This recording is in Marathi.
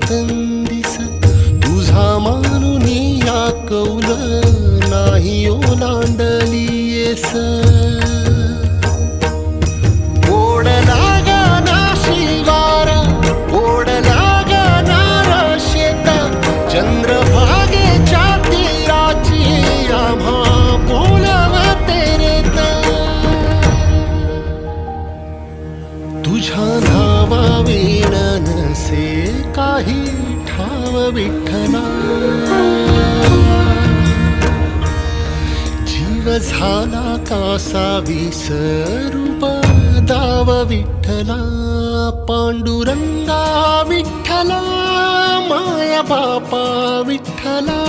तंदिस तुझा मानुनी या कौल नाही ओलांडलीयेस ओढला गाना शिवार ओढला गाना शेत चंद्रभागेच्या तीराची आम्हा बोलवते रेत तुझ्या नावा वीण नसे काही ठाव विठ्ठला जीव झाला कासा विसरू दाव विठ्ठला पांडुरंगा विठ्ठला माया बापा विठ्ठला